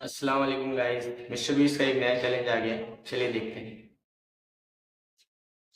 अस्सलाम वालेकुम guys. Mister beast का एक नया चैलेंज आ गया, चलिए देखते हैं।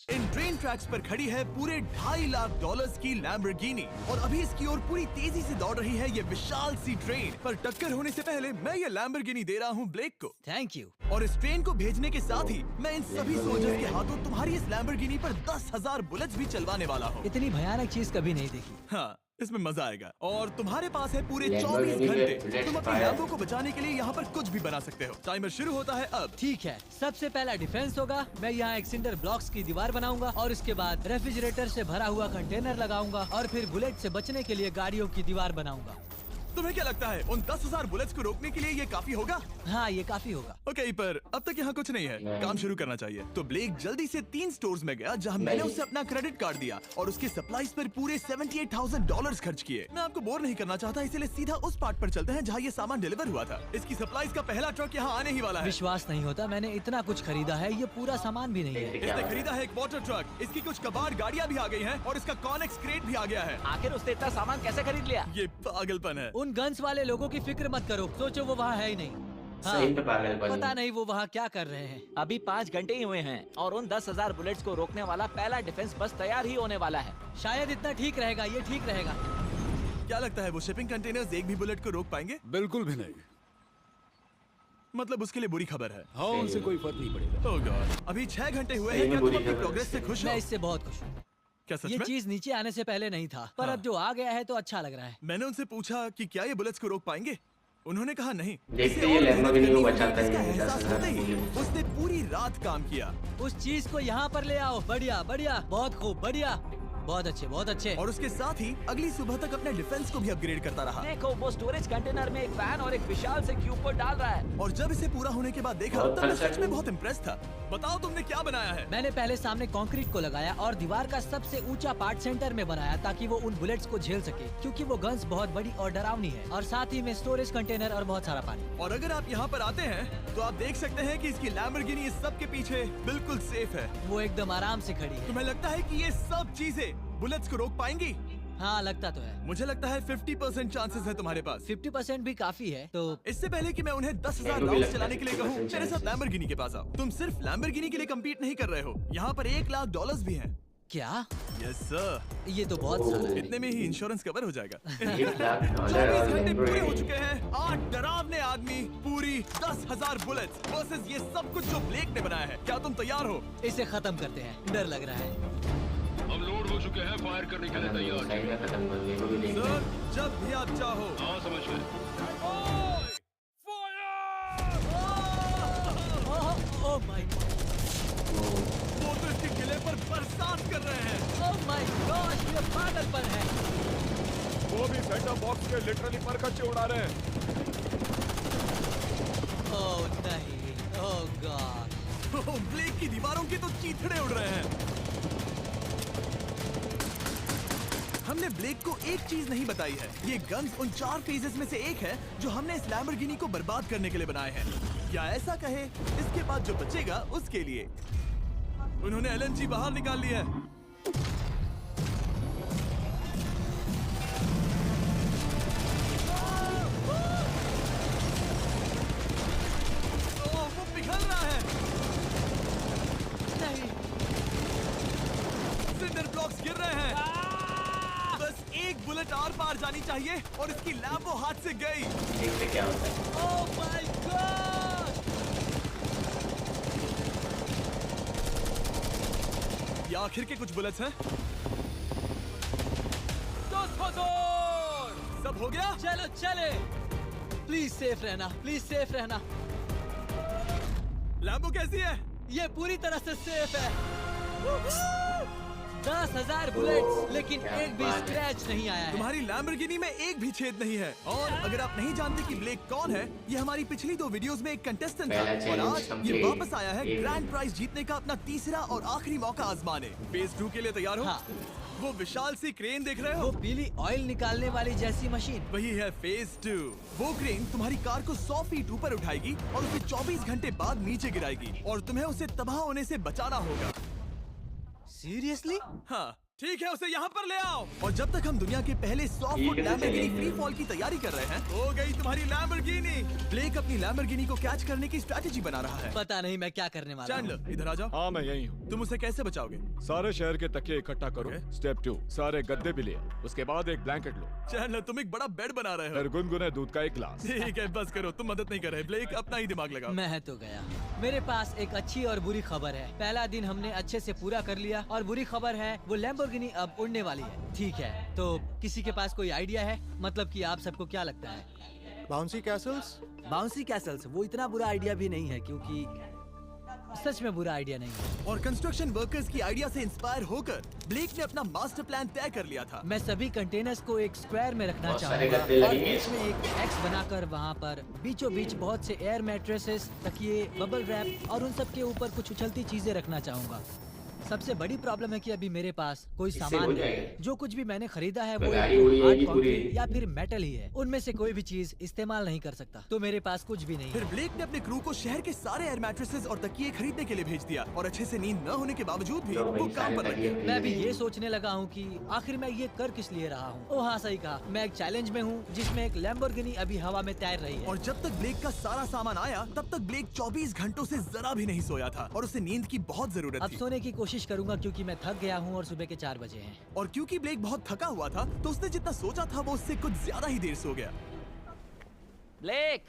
इन ट्रेन ट्रैक्स पर खड़ी है पूरे $2.5 लाख की लैम्बोर्गिनी और अभी इसकी ओर पूरी तेजी से दौड़ रही है ये विशाल सी ट्रेन। पर टक्कर होने से पहले मैं ये लैम्बोर्गिनी दे रहा हूँ ब्लेक को। Thank you. और इस ट्रेन को भेजने के साथ ही मैं इन सभी सोल्जर्स के हाथों तुम्हारी इस लैम्बोर्गिनी पर 10,000 बुलेट्स भी चलवाने वाला हूँ। इतनी भयानक चीज कभी नहीं देखी। हाँ, इसमें मजा आएगा। और तुम्हारे पास है पूरे Lamborghini 24 घंटे। बुलेट्स तुम अपनी फायर। लैम्बो को बचाने के लिए यहाँ पर कुछ भी बना सकते हो। टाइमर शुरू होता है अब। ठीक है, सबसे पहला डिफेंस होगा। मैं यहाँ एक सिंडर ब्लॉक्स की दीवार बनाऊंगा और इसके बाद रेफ्रिजरेटर से भरा हुआ कंटेनर लगाऊंगा और फिर बुलेट से बचने के लिए गाड़ियों की दीवार बनाऊंगा। तुम्हें क्या लगता है उन 10,000 बुलेट्स को रोकने के लिए ये काफी होगा? हाँ, ये काफी होगा। ओके, पर अब तक यहाँ कुछ नहीं है। नहीं। काम शुरू करना चाहिए। तो ब्लेक जल्दी से 3 स्टोर्स में गया जहाँ मैंने नहीं। उसे अपना क्रेडिट कार्ड दिया और उसके सप्लाईज पर पूरे $78,000 खर्च किए। मैं आपको बोर नहीं करना चाहता, इसलिए सीधा उस पार्ट पर चलते हैं जहाँ ये सामान डिलीवर हुआ था। इसकी सप्लाईज का पहला ट्रक यहाँ आने ही वाला है। विश्वास नहीं होता, मैंने इतना कुछ खरीदा है, ये पूरा सामान भी नहीं है। इसने खरीदा है एक वाटर ट्रक, इसकी कुछ कबाड़ गाड़ियाँ भी आ गई हैं और इसका कॉनेक्स क्रेट भी आ गया है। आखिर उसने इतना सामान कैसे खरीद लिया? ये पागलपन है। उन गन्स वाले लोगों की फिक्र मत करो, सोचो वो वहाँ है ही नहीं। सही में पागलपन। पता नहीं वो वहाँ क्या कर रहे हैं। अभी 5 घंटे ही हुए हैं और उन 10,000 बुलेट्स को रोकने वाला पहला डिफेंस बस तैयार ही होने वाला है। शायद इतना ठीक रहेगा, ये ठीक रहेगा। क्या लगता है वो शिपिंग कंटेनर्स एक भी बुलेट को रोक पाएंगे? बिल्कुल भी नहीं। मतलब उसके लिए बुरी खबर है। हाँ, उनसे कोई फर्क नहीं पड़ेगा। ओह गॉड, अभी 6 घंटे हुए सही हैं। में क्या तुम बुरी अपनी खबर प्रोग्रेस है। से खुश मैं हो? इससे बहुत खुश हूँ। क्या सच ये में? चीज नीचे आने से पहले नहीं था, पर हाँ। अब जो आ गया है तो अच्छा लग रहा है। मैंने उनसे पूछा कि क्या ये बुलेट्स को रोक पाएंगे। उन्होंने कहा नहीं। देखते इसे ये और मेहनत Lamborghini को करनी बचाता होगी। ही इसका नहीं, एहसास 10,000 होते ही बुलेट्स। उसने पूरी रात काम किया उस चीज को यहाँ पर ले आओ। बढ़िया बढ़िया, बहुत खूब, बढ़िया, बहुत अच्छे, बहुत अच्छे। और उसके साथ ही अगली सुबह तक अपने डिफेंस को भी अपग्रेड करता रहा। देखो, वो स्टोरेज कंटेनर में एक फैन और एक विशाल से क्यूब को डाल रहा है। और जब इसे पूरा होने के बाद देखा बहुत तब मैं अच्छा सच में है। बहुत इम्प्रेस था। बताओ तुमने क्या बनाया है? मैंने पहले सामने कंक्रीट को लगाया और दीवार का सबसे ऊंचा पार्ट सेंटर में बनाया ताकि वो उन बुलेट्स को झेल सके, क्योंकि वो गन्स बहुत बड़ी और डरावनी है। और साथ ही में स्टोरेज कंटेनर और बहुत सारा पानी। और अगर आप यहाँ पर आते हैं तो आप देख सकते हैं कि इसकी लैम्बोर्गिनी इस सब के पीछे बिल्कुल सेफ है। वो एकदम आराम से खड़ी है। तुम्हें लगता है कि ये सब चीजें बुलेट्स को रोक पाएंगी? हाँ, लगता तो है। मुझे लगता है 50% चांसेस है तुम्हारे पास। 50% भी काफी है। तो इससे पहले कि मैं उन्हें 10,000 मेरे को भी राउंड्स लगता चलाने है के लिए कहूँ, 50% मेरे साथ chances। लैम्बोर्गिनी के पास आओ। तुम सिर्फ लैम्बोर्गिनी के लिए कम्पीट नहीं कर रहे हो, यहाँ पर $1 लाख भी हैं। क्या? Yes sir. ये तो बहुत सारा है। इतने में ही इंश्योरेंस कवर हो जाएगा। $1,00,000 24 घंटे पूरे हो Lamborghini। चुके हैं। 8 डरावने आदमी, पूरी 10,000 बुलेट्स वर्सेस ये सब कुछ जो ब्लेक ने बनाया है। क्या तुम तैयार हो? इसे खत्म करते हैं, डर लग रहा है। हम लोड हो चुके हैं, फायर करने के लिए तैयार। सही में खत्म कर दिया, वो भी देखना है। सर, जब भी आप चाहो। हाँ, समझ गए। ओह माय गॉड, वो तो इसके किले पर बरसात कर रहे हैं। ओह माय गॉड, ये पागलपन है। वो भी सेटअप बॉक्स के लिटरली पर कच्चे उड़ा रहे हैं। ओह नहीं, ओह गॉड। ओह, ब्लेक की दीवारों के तो चीथड़े उड़ रहे हैं। हमने ब्लेक को एक चीज नहीं बताई है। ये गन्स उन 4 फेजेस में से एक है जो हमने इस लैम्बोर्गिनी को बर्बाद करने के लिए बनाए हैं। या ऐसा कहे, इसके बाद जो बचेगा उसके लिए। उन्होंने एलएनजी बाहर निकाल लिया है। ओह, वो पिघल रहा है। नहीं, सिंडर ब्लॉक्स गिर रहे हैं। बस एक बुलेट और पार जानी चाहिए और इसकी लैम्बो हाथ से गई। देखते क्या होता है। Oh my God. ये आखिर के कुछ बुलेट्स हैं। सब हो गया? चलो चले। प्लीज सेफ रहना, प्लीज सेफ रहना। लैम्बो कैसी है? ये पूरी तरह से सेफ है। 10,000 बुलेट्स, लेकिन क्या एक भी बात है। स्क्रैच नहीं आया है। तुम्हारी लैम्बोर्गिनी में एक भी छेद नहीं है। और अगर आप नहीं जानते कि ब्लेक कौन है, ये हमारी पिछली 2 वीडियोस में एक कंटेस्टेंट था पहला और challenge आज ये complete। वापस आया है एक ग्रैंड प्राइज जीतने का अपना तीसरा और आखिरी मौका आजमाने। फेज 2 के लिए तैयार हो? हाँ। वो विशाल सी क्रेन देख रहे वो हो? पीली ऑयल निकालने वाली जैसी मशीन। वही है फेज 2। वो क्रेन तुम्हारी कार को 100 फीट ऊपर उठाएगी और उसे 24 घंटे बाद नीचे गिराएगी और तुम्हें उसे तबाह होने से बचाना होगा। सीरियसली? हाँ, ठीक है, उसे यहाँ पर ले आओ। और जब तक हम दुनिया के पहले 100 ठीक फुट है, तो लैम्बोर्गिनी चलेंगे। फ्री फॉल की तैयारी कर रहे हैं, हो गई तुम्हारी लैम्बोर्गिनी। ब्लेक अपनी लैम्बोर्गिनी को कैच करने की स्ट्रैटेजी बना रहा है। पता नहीं मैं क्या करने वाला हूँ। चैंडलर इधर आ जाओ। हाँ मैं यही हूँ। तुम उसे कैसे बचाओगे? सारे शहर के तकिए इकट्ठा करो। Okay. स्टेप 2, सारे गद्दे भी ले आओ। उसके बाद एक ब्लैंकेट लो। चैंडलर तुम एक बड़ा बेड बना रहे फिर हो। गुनगुने दूध का एक गिलास। ठीक है बस करो, तुम मदद नहीं कर रहे। ब्लेक अपना ही दिमाग लगाओ। मैं तो गया। मेरे पास एक अच्छी और बुरी खबर है। पहला दिन हमने अच्छे से पूरा कर लिया और बुरी खबर है वो लैम्बोर्गिनी अब उड़ने वाली है। ठीक है, तो किसी के पास कोई आइडिया है? मतलब कि आप सबको क्या लगता है? Bouncy Castle's? बाउंसी कैसल्स वो इतना बुरा आइडिया भी नहीं है, क्योंकि सच में बुरा आइडिया नहीं है। और कंस्ट्रक्शन वर्कर्स की आइडिया से इंस्पायर होकर ब्लेक ने अपना मास्टर प्लान तय कर लिया था। मैं सभी कंटेनर्स को एक स्क्वायर में रखना बहुत सारे चाहूंगा गद्दे और लगेंगे बीच में एक एक्स बनाकर वहाँ पर बीचों बीच बहुत से एयर मैट्रेसेस, तकिए, बबल रैप और उन सब के ऊपर कुछ उछलती चीजें रखना चाहूंगा। सबसे बड़ी प्रॉब्लम है कि अभी मेरे पास कोई इससे सामान हो नहीं जाएगा। है। जो कुछ भी मैंने खरीदा है वो गाड़ी एक उड़ी हार्ड होगी पूरी। कंक्रीट या फिर मेटल ही है। उनमें से कोई भी चीज इस्तेमाल नहीं कर सकता, तो मेरे पास कुछ भी नहीं फिर है। ब्लेक ने अपने क्रू को शहर के सारे एयर मैट्रेसेस और तकिए खरीदने के लिए भेज दिया और अच्छे से नींद न होने के बावजूद भी लो वो भाई, काम सारे पर लग तकिए गए। मैं भी ये सोचने लगा हूँ कि आखिर मैं ये कर किस लिए रहा हूँ। ओह हाँ, सही कहा। मैं एक चैलेंज में हूँ जिसमें एक लैम्बोर्गिनी अभी हवा में तैर रही है। और जब तक ब्लेक का सारा सामान आया तब तक ब्लेक 24 घंटों से जरा भी नहीं सोया था और उसे नींद की बहुत जरूरत अब थी। सोने की कोशिश करूंगा क्योंकि मैं थक गया हूँ और सुबह के 4 बजे हैं। और क्योंकि ब्लेक बहुत थका हुआ था तो उसने जितना सोचा था वो उससे कुछ ज्यादा ही देर सो गया। ब्लेक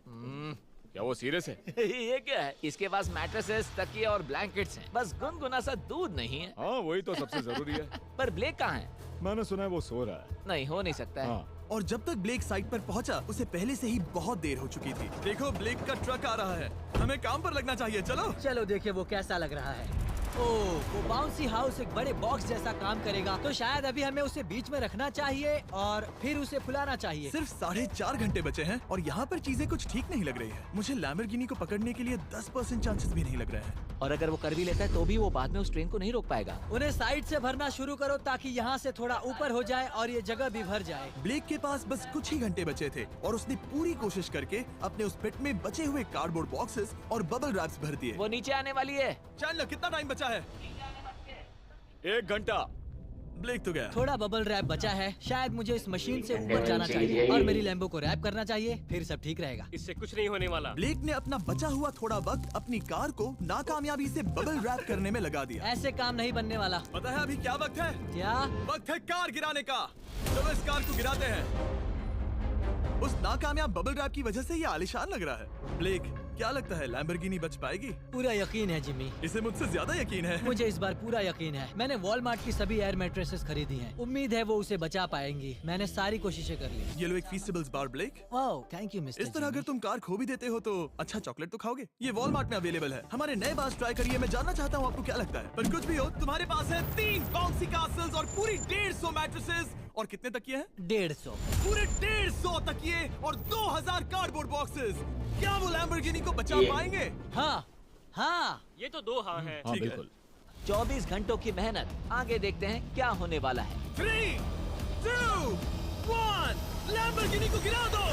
क्या वो सीरियस है? ये क्या है? इसके पास मैट्रेसेस, तकिए और ब्लैंकेट्स हैं। बस गुनगुना सा दूध नहीं है। हाँ वही तो सबसे जरूरी है। पर ब्लेक कहाँ है? मैंने सुना है वो सो रहा है। नहीं हो नहीं सकता है। हाँ और जब तक ब्लेक साइट पर पहुंचा उसे पहले से ही बहुत देर हो चुकी थी। देखो ब्लेक का ट्रक आ रहा है, हमें काम पर लगना चाहिए। चलो चलो देखे वो कैसा लग रहा है। ओह, वो बाउंसी हाउस एक बड़े बॉक्स जैसा काम करेगा, तो शायद अभी हमें उसे बीच में रखना चाहिए और फिर उसे फुलाना चाहिए। सिर्फ 4.5 घंटे बचे हैं और यहाँ पर चीजें कुछ ठीक नहीं लग रही है। मुझे लैम्बोर्गिनी को पकड़ने के लिए 10% चांसेस भी नहीं लग रहे हैं। और अगर वो कर भी लेता है तो भी वो बाद में उस ट्रेन को नहीं रोक पाएगा। उन्हें साइड से भरना शुरू करो ताकि यहाँ से थोड़ा ऊपर हो जाए और ये जगह भी भर जाए। ब्लेक के पास बस कुछ ही घंटे बचे थे और उसने पूरी कोशिश करके अपने उस पिट में बचे हुए कार्डबोर्ड बॉक्सेस और बबल रैप्स भर दिए। वो नीचे आने वाली है। चैंडलर कितना टाइम बचा है? 1 घंटा। ब्लेक तो गया। थोड़ा बबल रैप बचा है। शायद मुझे इस मशीन से घंटे ऊपर जाना नीचे चाहिए गिरेगी। और मेरी लैम्बो को रैप करना चाहिए, फिर सब ठीक रहेगा। इससे कुछ नहीं होने वाला। ब्लेक ने अपना बचा हुआ थोड़ा वक्त अपनी कार को नाकामयाबी से बबल रैप करने में लगा दिया। ऐसे काम नहीं बनने वाला। पता है अभी क्या वक्त है? क्या? वक्त है कार गिराने का। चलो इस कार को गिराते हैं। उस नाकामयाब बबल रैप की वजह से ये आलिशान लग रहा है। ब्लेक क्या लगता है लैम्बोर्गिनी बच पाएगी? पूरा यकीन है जिम्मी, इसे मुझसे ज्यादा यकीन है। मुझे इस बार पूरा यकीन है। मैंने वॉलमार्ट की सभी एयर मैट्रेसेस खरीदी हैं। उम्मीद है वो उसे बचा पाएंगी। मैंने सारी कोशिशें कर ली। ये लो एक फीस्टेबल्स बार ब्लेक। ओह, थैंक यू मिस्टर इस तरह अगर तुम कार खो भी देते हो तो अच्छा चॉकलेट तो खाओगे। ये वॉलमार्ट में अवेलेबल है। हमारे नए बार्स ट्राई करिए। मैं जानना चाहता हूँ आपको क्या लगता है। पर कुछ भी हो, तुम्हारे पास है 3 बाउंसी कासल्स और पूरी 150 मैट्रेसेस और कितने तकिए हैं? 150। पूरे 150 तकिए और 2000 कार्डबोर्ड बॉक्सेस। क्या वो लैम्बोर्गिनी को बचा ये- पाएंगे? हाँ हाँ, ये तो 2 हाँ है। हाँ ठीक है। बिल्कुल। 24 घंटों की मेहनत। आगे देखते हैं क्या होने वाला है। 3, 2, 1 लैम्बोर्गिनी को गिरा दो।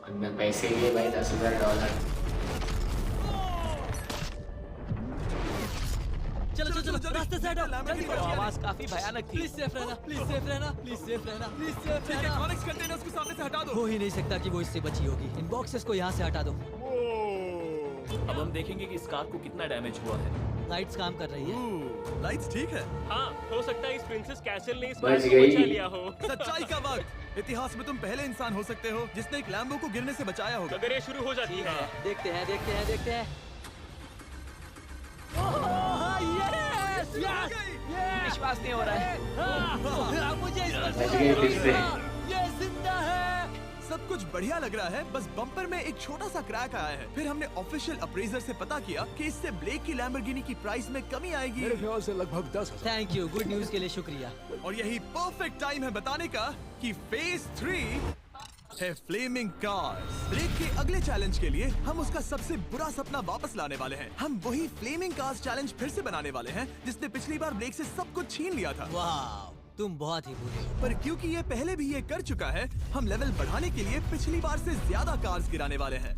हमने पैसे लिए भाई $10,000। चलो चलो चलो, जल्दी, रास्ते से हटो। लैम्बोर्गिनी जल्दी बच करो। गया। आवाज काफी भयानक थी। प्लीज सेफ रहना, प्लीज सेफ रहना, प्लीज सेफ रहना, प्लीज सेफ ठीक है, रहना। कॉनेक्स कंटेनर्स को सामने से हटा दो। हो ही नहीं सकता कि वो इससे बची होगी। इन बॉक्सेस को यहाँ से हटा दो। अब हम देखेंगे कि इस कार को कितना डैमेज हुआ है। लाइट्स काम कर रही है। लाइट्स ठीक है। हाँ, हो सकता है इस प्रिंसेस कैसल ने इस बच कार को गई। बचा लिया हो। सच्चाई का वक्त। इतिहास में तुम पहले इंसान हो सकते हो जिसने एक लैम्बो को गिरने से बचाया होगा। अगर ये शुरू हो जाती है। देखते हैं देखते हैं देखते हैं। यस यस विश्वास नहीं हो रहा है। मुझे इस पर बच गई फिर से। ये जिंदा है। सब कुछ बढ़िया लग रहा है, बस बम्पर में एक छोटा सा क्रैक आया है। फिर हमने ऑफिशियल अप्रेजर से पता किया कि इससे ब्लेक की लैम्बोर्गिनी की प्राइस में कमी आएगी। मेरे ख्याल से लगभग 10,000। थैंक यू, गुड न्यूज के लिए शुक्रिया। और यही परफेक्ट टाइम है बताने का कि फेज 3 है फ्लेमिंग कार्स। ब्लेक के अगले चैलेंज के लिए हम उसका सबसे बुरा सपना वापस लाने वाले हैं। हम वही फ्लेमिंग कार्स चैलेंज फिर से बनाने वाले हैं जिसने पिछली बार ब्लेक से सब कुछ छीन लिया था। वाह, तुम बहुत ही बुरे हो। पर क्योंकि ये पहले भी ये कर चुका है, हम लेवल बढ़ाने के लिए पिछली बार से ज्यादा कार्स गिराने वाले हैं।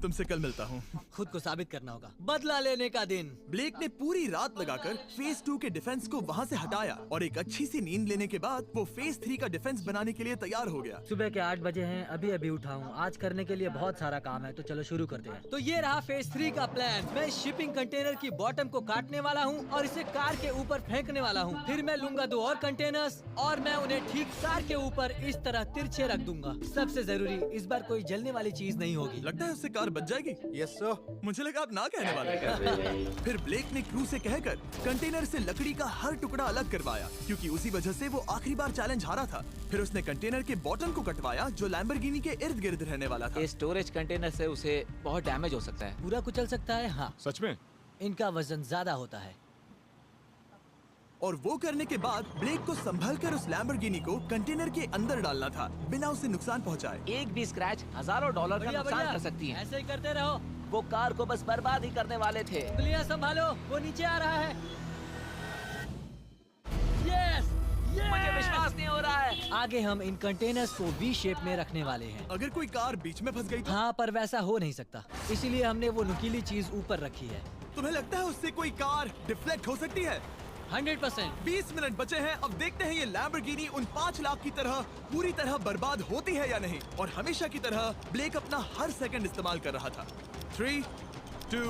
तुमसे कल मिलता हूँ। खुद को साबित करना होगा। बदला लेने का दिन। ब्लेक ने पूरी रात लगाकर फेज 2 के डिफेंस को वहाँ से हटाया और एक अच्छी सी नींद लेने के बाद वो फेज 3 का डिफेंस बनाने के लिए तैयार हो गया। सुबह के 8 बजे हैं, अभी अभी उठा हूँ। आज करने के लिए बहुत सारा काम है, तो चलो शुरू करते हैं। तो ये रहा फेज 3 का प्लान। मैं शिपिंग कंटेनर की बॉटम को काटने वाला हूँ और इसे कार के ऊपर फेंकने वाला हूँ। फिर मैं लूंगा 2 और कंटेनर्स और मैं उन्हें ठीक कार के ऊपर इस तरह तिरछे रख दूंगा। सबसे जरूरी, इस बार कोई जलने वाली चीज नहीं होगी। लगता है उससे कार बच जाएगी। Yes sir. मुझे लगा आप ना कहने वाले। क्या कर रहे हैं? फिर ब्लेक ने क्रू से कहकर कंटेनर से लकड़ी का हर टुकड़ा अलग करवाया, क्योंकि उसी वजह से वो आखिरी बार चैलेंज हारा था। फिर उसने कंटेनर के बॉटम को कटवाया जो लैम्बोर्गिनी के इर्द गिर्द रहने वाला था। ये स्टोरेज कंटेनर से उसे बहुत डैमेज हो सकता है। पूरा कुचल सकता है। हाँ, सच में? इनका वजन ज्यादा होता है। और वो करने के बाद ब्लेक को संभल कर उस लैम्बोर्गिनी को कंटेनर के अंदर डालना था बिना उसे नुकसान पहुंचाए। एक भी स्क्रैच हज़ारों डॉलर का बढ़िया, नुकसान बढ़िया। कर सकती है। ऐसे ही करते रहो। वो कार को बस बर्बाद ही करने वाले थे। उंगलियां संभालो, वो नीचे आ रहा है। यस, मुझे विश्वास नहीं हो रहा है। आगे हम इन कंटेनर्स को वी शेप में रखने वाले हैं। अगर कोई कार बीच में फंस गई तो हाँ, पर वैसा हो नहीं सकता, इसीलिए हमने वो नुकीली चीज ऊपर रखी है। तुम्हें लगता है उससे कोई कार डिफ्लेक्ट हो सकती है? 100%। 20 मिनट बचे हैं। अब देखते हैं ये लैम्बोर्गिनी उन 5 लाख की तरह पूरी तरह बर्बाद होती है या नहीं। और हमेशा की तरह ब्लेक अपना हर सेकंड इस्तेमाल कर रहा था। 3, 2,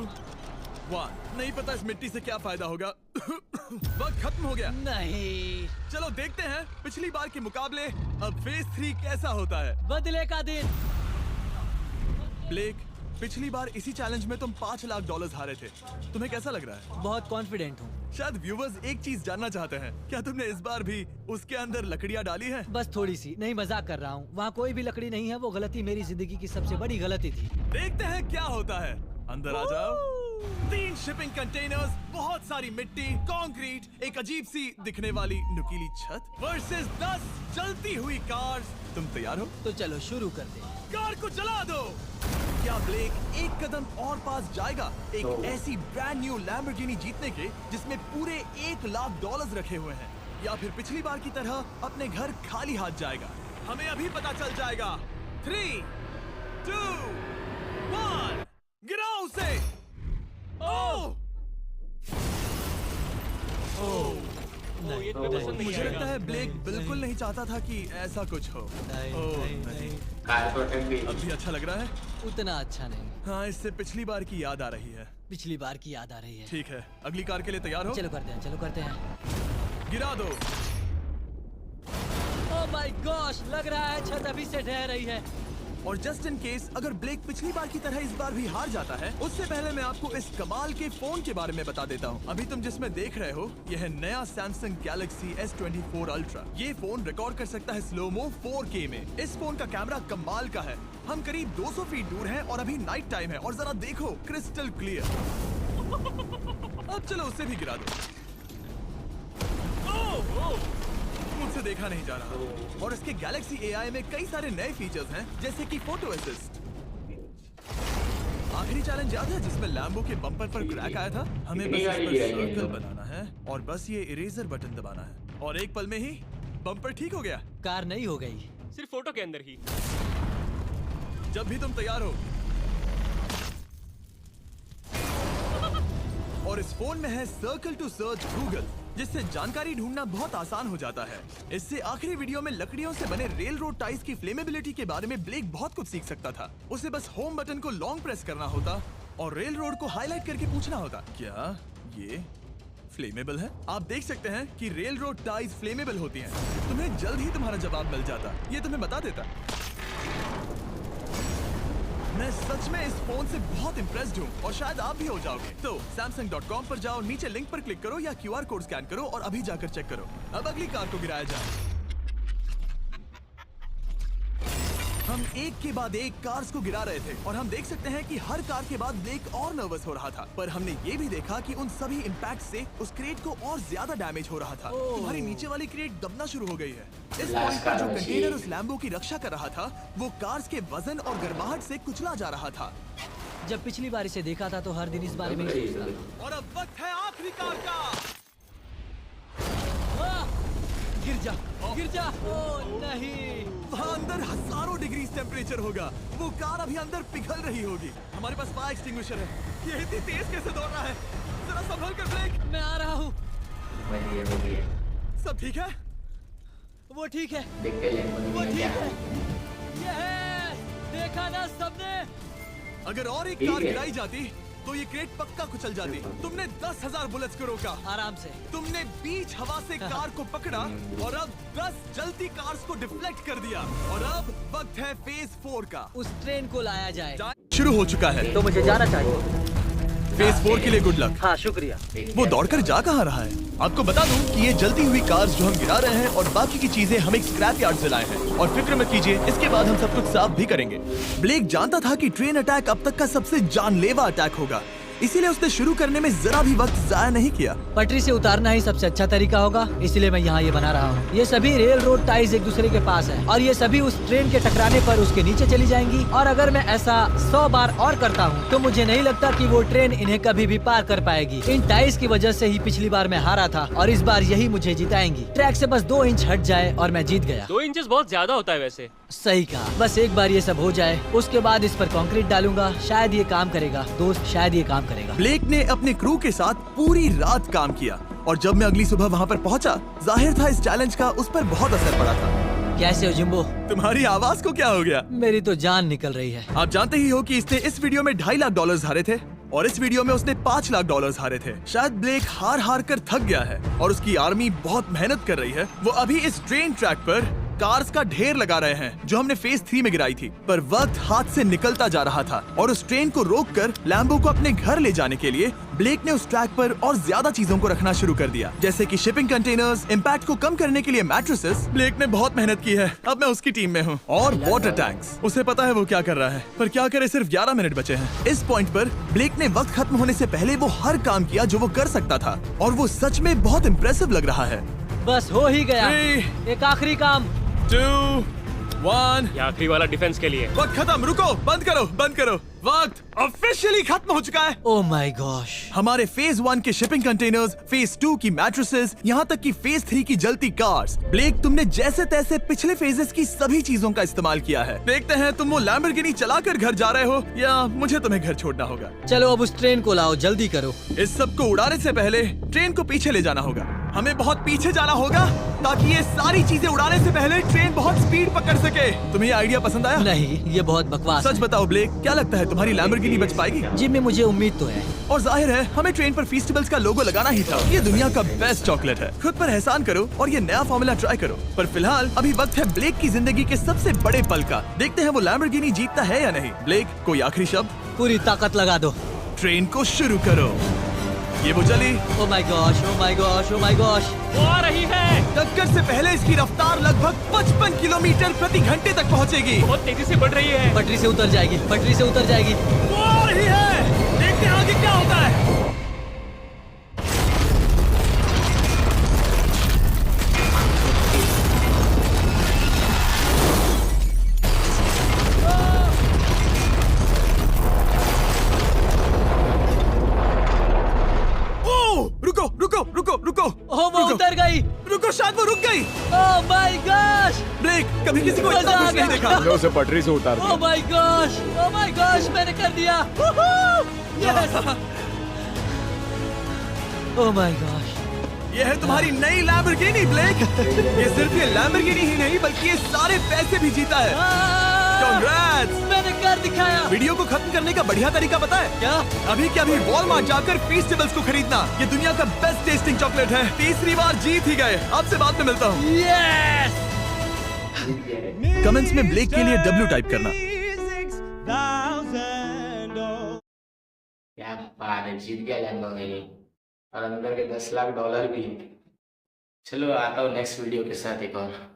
1। नहीं पता इस मिट्टी से क्या फायदा होगा। वक्त खत्म हो गया। नहीं, चलो देखते हैं पिछली बार के मुकाबले अब फेज 3 कैसा होता है। बदले का दिन। ब्लेक, पिछली बार इसी चैलेंज में तुम $5 लाख हारे थे। तुम्हें कैसा लग रहा है? बहुत कॉन्फिडेंट हूँ। शायद व्यूवर्स एक चीज जानना चाहते हैं, क्या तुमने इस बार भी उसके अंदर लकड़ियाँ डाली हैं? बस थोड़ी सी, नहीं मजाक कर रहा हूँ। वहाँ कोई भी लकड़ी नहीं है। वो गलती मेरी जिंदगी की सबसे बड़ी गलती थी। देखते हैं क्या होता है। अंदर आ जाओ। 3 शिपिंग कंटेनर्स, बहुत सारी मिट्टी, कंक्रीट, एक अजीब सी दिखने वाली नुकीली छत वर्सेस 10 जलती हुई कार्स। तुम तैयार हो? तो चलो शुरू करते हैं। कार को जला दो। क्या ब्लेक एक कदम और पास जाएगा एक ऐसी ब्रांड न्यू लैम्बोर्गिनी जीतने के जिसमें पूरे $1 लाख रखे हुए हैं, या फिर पिछली बार की तरह अपने घर खाली हाथ जाएगा? हमें अभी पता चल जाएगा। 3, 2, 1, गिराओ उसे। ओह! ये तुम्हें पसंद नहीं मुझे आएगा। लगता है ब्लेक बिल्कुल नहीं चाहता था कि ऐसा कुछ हो। नहीं, ओह, नहीं, नहीं, कार तो अटक गई। अब भी अच्छा लग रहा है। उतना अच्छा नहीं। हाँ, इससे पिछली बार की याद आ रही है। पिछली बार की याद आ रही है। ठीक है, अगली कार के लिए तैयार हो? चलो करते हैं, चलो करते हैं। गिरा दो। ओह माय गॉश, लग रहा है छत अभी से ढह रही है। और जस्ट इन केस अगर ब्लेक पिछली बार की तरह इस बार भी हार जाता है, उससे पहले मैं आपको इस कमाल के फोन के बारे में बता देता हूँ। अभी तुम जिसमें देख रहे हो, यह है नया सैमसंग गैलेक्सी S24 अल्ट्रा। ये फोन रिकॉर्ड कर सकता है स्लोमो 4K में। इस फोन का कैमरा कमाल का है। हम करीब 200 फीट दूर हैं और अभी नाइट टाइम है और जरा देखो, क्रिस्टल क्लियर। अब चलो उसे भी गिरा दो। मुझसे देखा नहीं जा रहा। और इसके गैलेक्सी AI में कई सारे नए फीचर्स हैं, जैसे कि फोटो असिस्ट। आखिरी चैलेंज याद है जिसमें लैम्बो के बम्पर पर क्रैक आया था? हमें बस इस पर सर्कल बनाना है और बस ये इरेजर बटन दबाना है और एक पल में ही बम्पर ठीक हो गया। कार नई हो गई। सिर्फ फोटो के अंदर ही। जब भी तुम तैयार हो। और इस फोन में है सर्कल टू सर्च गूगल, जिससे जानकारी ढूंढना बहुत आसान हो जाता है। इससे आखिरी वीडियो में लकड़ियों से बने रेल रोड टाइज की फ्लेमेबिलिटी के बारे में ब्लेक बहुत कुछ सीख सकता था। उसे बस होम बटन को लॉन्ग प्रेस करना होता और रेल रोड को हाईलाइट करके पूछना होता, क्या ये फ्लेमेबल है? आप देख सकते हैं कि रेल रोड टाइज फ्लेमेबल होती हैं। तुम्हें जल्द ही तुम्हारा जवाब मिल जाता। ये तुम्हें बता देता। मैं सच में इस फोन से बहुत इम्प्रेस्ड हूँ और शायद आप भी हो जाओगे। तो Samsung.com पर जाओ, नीचे लिंक पर क्लिक करो या QR कोड स्कैन करो और अभी जाकर चेक करो। अब अगली कार को गिराया जाए। हम एक के बाद एक कार्स को गिरा रहे थे और हम देख सकते हैं कि हर कार के बाद ब्लेक और नर्वस हो रहा था, पर हमने ये भी देखा कि उन सभी इम्पैक्ट से उस क्रेट को और ज्यादा डैमेज हो रहा था। तुम्हारी नीचे वाली क्रेट दबना शुरू हो गई है। इस पॉइंट पर जो कंटेनर उस लैम्बो की रक्षा कर रहा था, वो कार्स के वजन और गर्माहट से कुचला जा रहा था। जब पिछली बार इसे देखा था तो हर दिन इस बारे में ही सोचता था। और अब वक्त है आखिरी कार का। वाह! गिर जा, गिर जा। ओह नहीं। वहाँ अंदर हजारों डिग्री टेम्परेचर होगा। वो कार अभी अंदर पिघल रही होगी। हमारे पास फायर एक्सटिंग्विशर है। ये इतनी तेज कैसे दौड़ रहा है? जरा संभल कर ब्लेक। मैं आ रहा हूँ। बढ़िया। सब ठीक है? वो ठीक है, देखते हैं वो Lamborghini ठीक क्या है। है। ये है, देखा ना सबने? अगर और एक ठीक कार है। गिराई जाती तो ये क्रेट पक्का कुचल जाती। तुमने 10,000 बुलेट्स को रोका। आराम से। तुमने बीच हवा से कार को पकड़ा और अब 10 जलती कार्स को डिफ्लेक्ट कर दिया। और अब वक्त है फेज 4 का। उस ट्रेन को लाया जाए। शुरू हो चुका है। तो मुझे जाना चाहिए। फेज 4 के लिए गुड लक। हाँ, शुक्रिया। वो दौड़कर जा कहाँ रहा है? आपको बता दूं कि ये जलती हुई कार्स जो हम गिरा रहे हैं और बाकी की चीजें हम एक स्क्रैप यार्ड से लाए हैं। और फिक्र मत कीजिए, इसके बाद हम सब कुछ साफ भी करेंगे। ब्लेक जानता था कि ट्रेन अटैक अब तक का सबसे जानलेवा अटैक होगा, इसीलिए उसने शुरू करने में जरा भी वक्त जाया नहीं किया। पटरी से उतारना ही सबसे अच्छा तरीका होगा, इसलिए मैं यहाँ ये बना रहा हूँ। ये सभी रेल रोड टाइज एक दूसरे के पास है और ये सभी उस ट्रेन के टकराने पर उसके नीचे चली जाएंगी। और अगर मैं ऐसा 100 बार और करता हूँ तो मुझे नहीं लगता कि वो ट्रेन इन्हें कभी भी पार कर पाएगी। इन टाइज की वजह से ही पिछली बार मैं हारा था और इस बार यही मुझे जिताएंगी। ट्रैक से बस 2 इंच हट जाए और मैं जीत गया। 2 इंचेस बहुत ज्यादा होता है वैसे। सही कहा। बस एक बार ये सब हो जाए, उसके बाद इस पर कंक्रीट डालूंगा। शायद ये काम करेगा दोस्त, शायद ये काम करेगा। ब्लेक ने अपने क्रू के साथ पूरी रात काम किया और जब मैं अगली सुबह वहाँ पर पहुँचा, जाहिर था इस चैलेंज का उस पर बहुत असर पड़ा था। कैसे हो जिम्बो? तुम्हारी आवाज को क्या हो गया? मेरी तो जान निकल रही है। आप जानते ही हो कि इसने इस वीडियो में $2.5 लाख हारे थे और इस वीडियो में उसने $5 लाख हारे थे। शायद ब्लेक हार कर थक गया है और उसकी आर्मी बहुत मेहनत कर रही है। वो अभी इस ट्रेन ट्रैक पर कार्स का ढेर लगा रहे हैं जो हमने फेज 3 में गिराई थी। पर वक्त हाथ से निकलता जा रहा था और उस ट्रेन को रोककर लैम्बो को अपने घर ले जाने के लिए ब्लेक ने उस ट्रैक पर और ज्यादा चीजों को रखना शुरू कर दिया, जैसे कि शिपिंग कंटेनर्स, इम्पैक्ट को कम करने के लिए मैट्रेसेस। ब्लेक ने बहुत मेहनत की है, अब मैं उसकी टीम में हूँ। और वाटर टैंक्स, उसे पता है वो क्या कर रहा है, पर क्या करे, सिर्फ 11 मिनट बचे हैं। इस पॉइंट पर ब्लेक ने वक्त खत्म होने से पहले वो हर काम किया जो वो कर सकता था और वो सच में बहुत इम्प्रेसिव लग रहा है। बस हो ही गया। 3, एक आखिरी काम। 2, 1। ये आखिरी वाला डिफेंस के लिए। वक्त खत्म, रुको, बंद करो। वक्त ऑफिशियली खत्म हो चुका है। Oh my gosh. हमारे फेज 1 के शिपिंग कंटेनर्स, फेज 2 की मैट्रेसेस, यहाँ तक कि फेज 3 की जलती कार्स। ब्लेक, तुमने जैसे तैसे पिछले फेजेस की सभी चीजों का इस्तेमाल किया है। देखते हैं तुम वो लैम्बोर्गिनी चलाकर घर जा रहे हो या मुझे तुम्हें घर छोड़ना होगा। चलो अब उस ट्रेन को लाओ, जल्दी करो। इस सब को उड़ाने से पहले ट्रेन को पीछे ले जाना होगा। हमें बहुत पीछे जाना होगा ताकि ये सारी चीजें उड़ाने से पहले ट्रेन बहुत स्पीड पकड़ सके। तुम्हें ये आइडिया पसंद आया? नहीं, ये बहुत बकवास सच बताओ ब्लेक, क्या लगता है तुम्हारी लैम्बोर्गिनी बच पाएगी? जिम्मी, मुझे उम्मीद तो है। और जाहिर है हमें ट्रेन पर फेस्टिवल्स का लोगो लगाना ही था। ये दुनिया का बेस्ट चॉकलेट है। खुद पर एहसान करो और ये नया फॉर्मूला ट्राई करो। पर फिलहाल अभी वक्त है ब्लेक की जिंदगी के सबसे बड़े पल का। देखते हैं वो लैम्बोर्गिनी जीतता है या नहीं। ब्लेक, कोई आखिरी शब्द? पूरी ताकत लगा दो। ट्रेन को शुरू करो। ये वो चली। Oh my gosh, oh my gosh, oh my gosh. वो आ रही है। टक्कर से पहले इसकी रफ्तार लगभग 55 किलोमीटर प्रति घंटे तक पहुंचेगी। बहुत तेजी से बढ़ रही है। पटरी से उतर जाएगी, पटरी से उतर जाएगी। वो आ रही है। देखते हैं आगे क्या होता है। रुको। ओह, वो उतर गई। रुको, शायद वो रुक गई। Oh my gosh. ब्लेक, कभी किसी को इतना मजा आ खुश नहीं गया। देखा। हमने उसे पटरी से उतार ओह दिया। My gosh, oh my gosh, मैंने कर दिया। यस। Oh my gosh. ये है तुम्हारी नई लैम्बोर्गिनी ब्लेक। ये सिर्फ ये लैम्बोर्गिनी ही नहीं बल्कि ये सारे पैसे भी जीता है। Congrats! मैंने कर दिखाया। वीडियो को खत्म करने का बढ़िया तरीका पता है क्या? अभी के अभी वॉलमार्ट जाकर फेस्टिवल्स को खरीदना। ये दुनिया का बेस्ट टेस्टिंग चॉकलेट है। तीसरी बार जीत ही गए। आपसे बाद में मिलता हूँ। यस। कमेंट्स में ब्लेक के लिए W टाइप करना। क्या बात है, जीत गया लैम्बोर्गिनी और अंदर के $10 लाख भी। चलो आता हूँ नेक्स्ट वीडियो के साथ एक और।